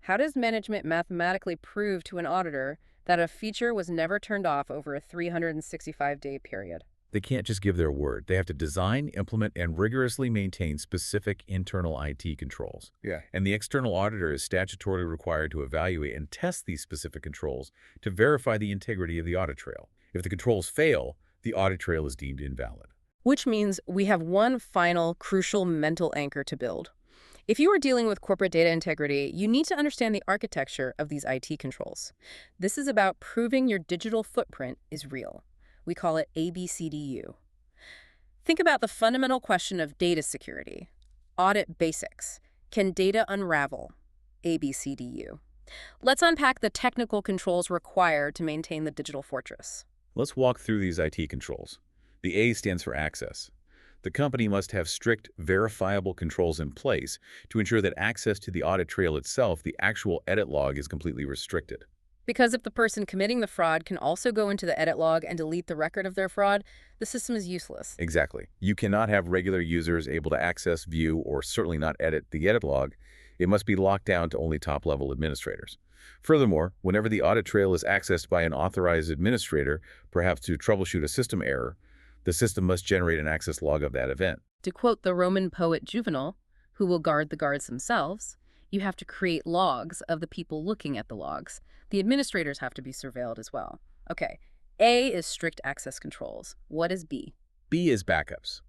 How does management mathematically prove to an auditor that a feature was never turned off over a 365-day period? They can't just give their word. They have to design, implement, and rigorously maintain specific internal IT controls. Yeah. And the external auditor is statutorily required to evaluate and test these specific controls to verify the integrity of the audit trail. If the controls fail, the audit trail is deemed invalid. Which means we have one final, crucial mental anchor to build. If you are dealing with corporate data integrity, you need to understand the architecture of these IT controls. This is about proving your digital footprint is real. We call it ABCDU. Think about the fundamental question of data security. Audit basics. Can data unravel? ABCDU. Let's unpack the technical controls required to maintain the digital fortress. Let's walk through these IT controls. The A stands for access. The company must have strict, verifiable controls in place to ensure that access to the audit trail itself, the actual edit log, is completely restricted. Because if the person committing the fraud can also go into the edit log and delete the record of their fraud, the system is useless. Exactly. You cannot have regular users able to access, view, or certainly not edit the edit log. It must be locked down to only top-level administrators. Furthermore, whenever the audit trail is accessed by an authorized administrator, perhaps to troubleshoot a system error, the system must generate an access log of that event. To quote the Roman poet Juvenal, who will guard the guards themselves, you have to create logs of the people looking at the logs. The administrators have to be surveilled as well. Okay, A is strict access controls. What is B? B is backups.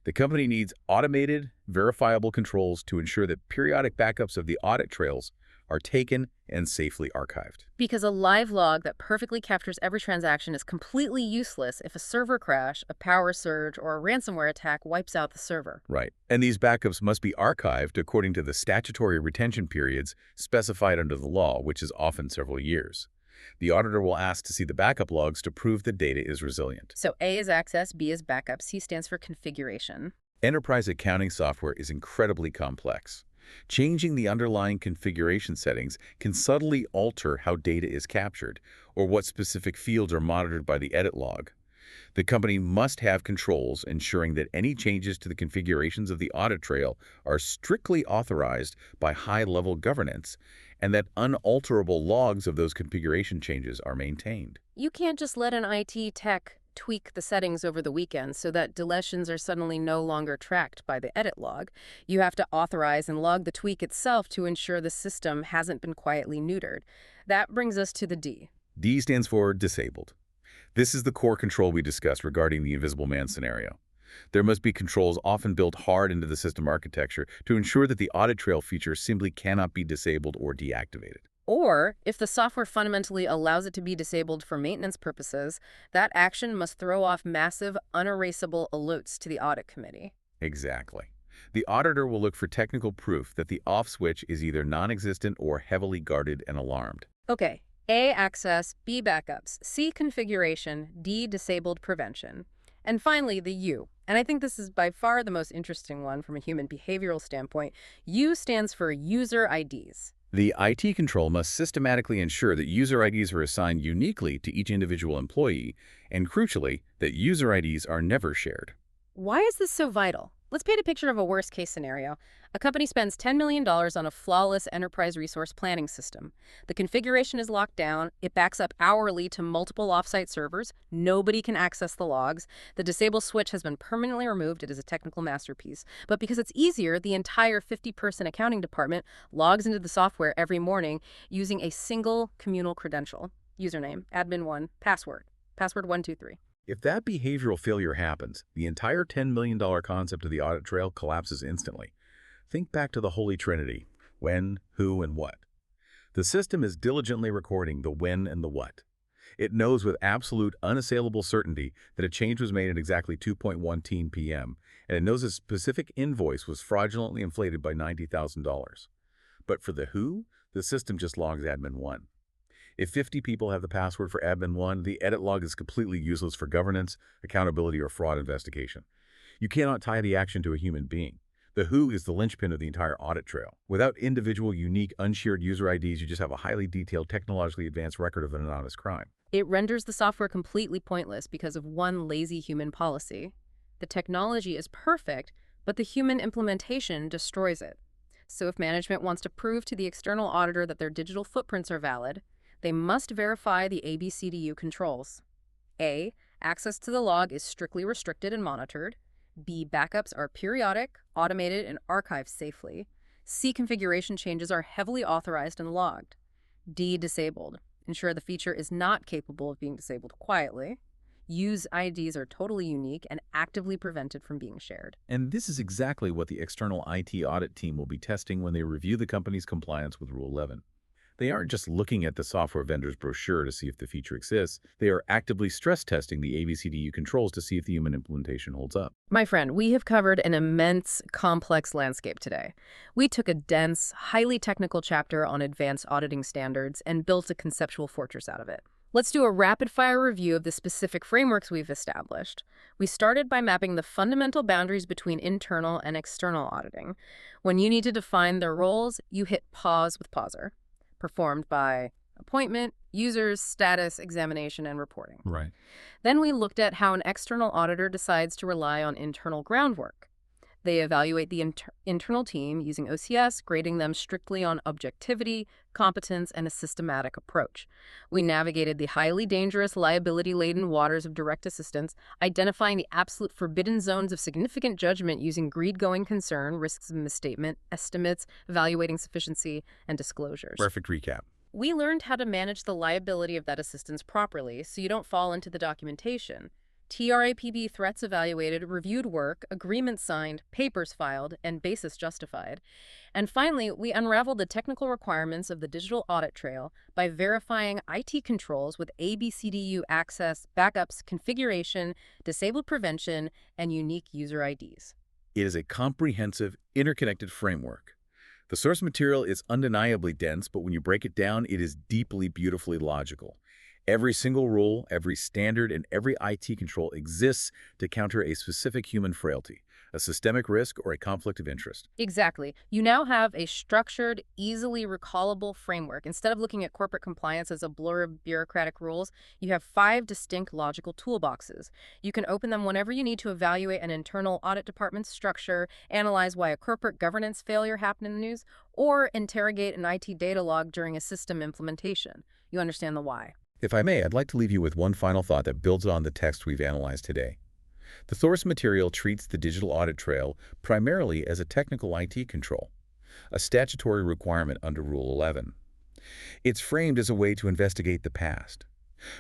The company needs automated, verifiable controls to ensure that periodic backups of the audit trails are taken and safely archived. Because a live log that perfectly captures every transaction is completely useless if a server crash, a power surge, or a ransomware attack wipes out the server. Right. And these backups must be archived according to the statutory retention periods specified under the law, which is often several years. The auditor will ask to see the backup logs to prove the data is resilient. So A is access, B is backup, C stands for configuration. Enterprise accounting software is incredibly complex. Changing the underlying configuration settings can subtly alter how data is captured or what specific fields are monitored by the edit log. The company must have controls ensuring that any changes to the configurations of the audit trail are strictly authorized by high-level governance and that unalterable logs of those configuration changes are maintained. You can't just let an IT tech tweak the settings over the weekend so that deletions are suddenly no longer tracked by the edit log. You have to authorize and log the tweak itself to ensure the system hasn't been quietly neutered. That brings us to the D. D stands for disabled. This is the core control we discussed regarding the invisible man scenario. There must be controls often built hard into the system architecture to ensure that the audit trail feature simply cannot be disabled or deactivated. Or, if the software fundamentally allows it to be disabled for maintenance purposes, that action must throw off massive, unerasable alerts to the audit committee. Exactly. The auditor will look for technical proof that the off switch is either non-existent or heavily guarded and alarmed. Okay, A, access, B, backups, C, configuration, D, disabled prevention. And finally, the U. And I think this is by far the most interesting one from a human behavioral standpoint. U stands for user IDs. The IT control must systematically ensure that user IDs are assigned uniquely to each individual employee, and crucially, that user IDs are never shared. Why is this so vital? Let's paint a picture of a worst-case scenario. A company spends $10 million on a flawless enterprise resource planning system. The configuration is locked down. It backs up hourly to multiple offsite servers. Nobody can access the logs. The disable switch has been permanently removed. It is a technical masterpiece. But because it's easier, the entire 50-person accounting department logs into the software every morning using a single communal credential. Username, admin1, password 123. If that behavioral failure happens, the entire $10 million concept of the audit trail collapses instantly. Think back to the Holy Trinity: when, who, and what. The system is diligently recording the when and the what. It knows with absolute, unassailable certainty that a change was made at exactly 2:1 p.m., and it knows a specific invoice was fraudulently inflated by $90,000. But for the who, the system just logs admin 1. If 50 people have the password for admin 1, the edit log is completely useless for governance, accountability, or fraud investigation. You cannot tie the action to a human being. The who is the linchpin of the entire audit trail. Without individual, unique, unshared user IDs, you just have a highly detailed, technologically advanced record of an anonymous crime. It renders the software completely pointless because of one lazy human policy. The technology is perfect, but the human implementation destroys it. So if management wants to prove to the external auditor that their digital footprints are valid, they must verify the ABCDU controls. A. Access to the log is strictly restricted and monitored. B. Backups are periodic, automated, and archived safely. C. Configuration changes are heavily authorized and logged. D. Disabled. Ensure the feature is not capable of being disabled quietly. Use IDs are totally unique and actively prevented from being shared. And this is exactly what the external IT audit team will be testing when they review the company's compliance with Rule 11. They aren't just looking at the software vendor's brochure to see if the feature exists. They are actively stress testing the ABCDU controls to see if the human implementation holds up. My friend, we have covered an immense, complex landscape today. We took a dense, highly technical chapter on advanced auditing standards and built a conceptual fortress out of it. Let's do a rapid-fire review of the specific frameworks we've established. We started by mapping the fundamental boundaries between internal and external auditing. When you need to define their roles, you hit pause with Pauser, performed by appointment, users, status, examination, and reporting. Right. Then we looked at how an external auditor decides to rely on internal groundwork. They evaluate the internal team using OCS, grading them strictly on objectivity, competence, and a systematic approach. We navigated the highly dangerous, liability-laden waters of direct assistance, identifying the absolute forbidden zones of significant judgment using greed-going concern, risks of misstatement, estimates, evaluating sufficiency, and disclosures. Perfect recap. We learned how to manage the liability of that assistance properly so you don't fall into the documentation. TRAPB threats evaluated, reviewed work, agreements signed, papers filed, and basis justified. And finally, we unraveled the technical requirements of the digital audit trail by verifying IT controls with ABCDU access, backups, configuration, disabled prevention, and unique user IDs. It is a comprehensive, interconnected framework. The source material is undeniably dense, but when you break it down, it is deeply, beautifully logical. Every single rule, every standard, and every IT control exists to counter a specific human frailty, a systemic risk, or a conflict of interest. Exactly. You now have a structured, easily recallable framework. Instead of looking at corporate compliance as a blur of bureaucratic rules, you have 5 distinct logical toolboxes. You can open them whenever you need to evaluate an internal audit department's structure, analyze why a corporate governance failure happened in the news, or interrogate an IT data log during a system implementation. You understand the why. If I may, I'd like to leave you with one final thought that builds on the text we've analyzed today. The source material treats the digital audit trail primarily as a technical IT control, a statutory requirement under Rule 11. It's framed as a way to investigate the past.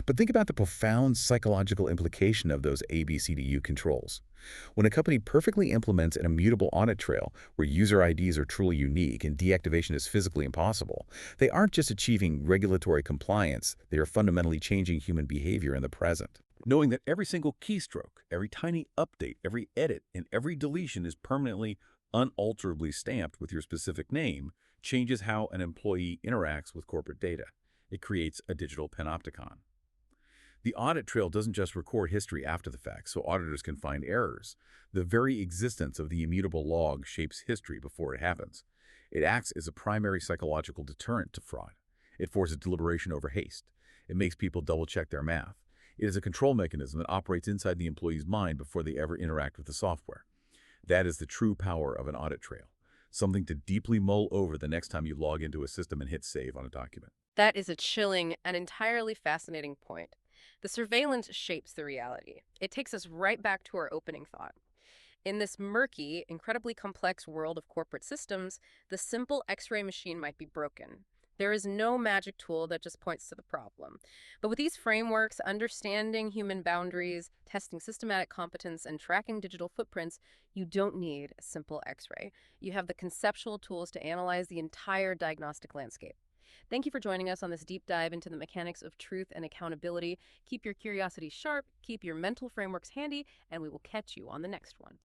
But think about the profound psychological implication of those ABCDU controls. When a company perfectly implements an immutable audit trail where user IDs are truly unique and deactivation is physically impossible, they aren't just achieving regulatory compliance, they are fundamentally changing human behavior in the present. Knowing that every single keystroke, every tiny update, every edit, and every deletion is permanently, unalterably stamped with your specific name changes how an employee interacts with corporate data. It creates a digital panopticon. The audit trail doesn't just record history after the fact, so auditors can find errors. The very existence of the immutable log shapes history before it happens. It acts as a primary psychological deterrent to fraud. It forces deliberation over haste. It makes people double-check their math. It is a control mechanism that operates inside the employee's mind before they ever interact with the software. That is the true power of an audit trail, something to deeply mull over the next time you log into a system and hit save on a document. That is a chilling and entirely fascinating point. The surveillance shapes the reality. It takes us right back to our opening thought. In this murky, incredibly complex world of corporate systems, the simple X-ray machine might be broken. There is no magic tool that just points to the problem. But with these frameworks, understanding human boundaries, testing systematic competence, and tracking digital footprints, you don't need a simple X-ray. You have the conceptual tools to analyze the entire diagnostic landscape. Thank you for joining us on this deep dive into the mechanics of truth and accountability. Keep your curiosity sharp, keep your mental frameworks handy, and we will catch you on the next one.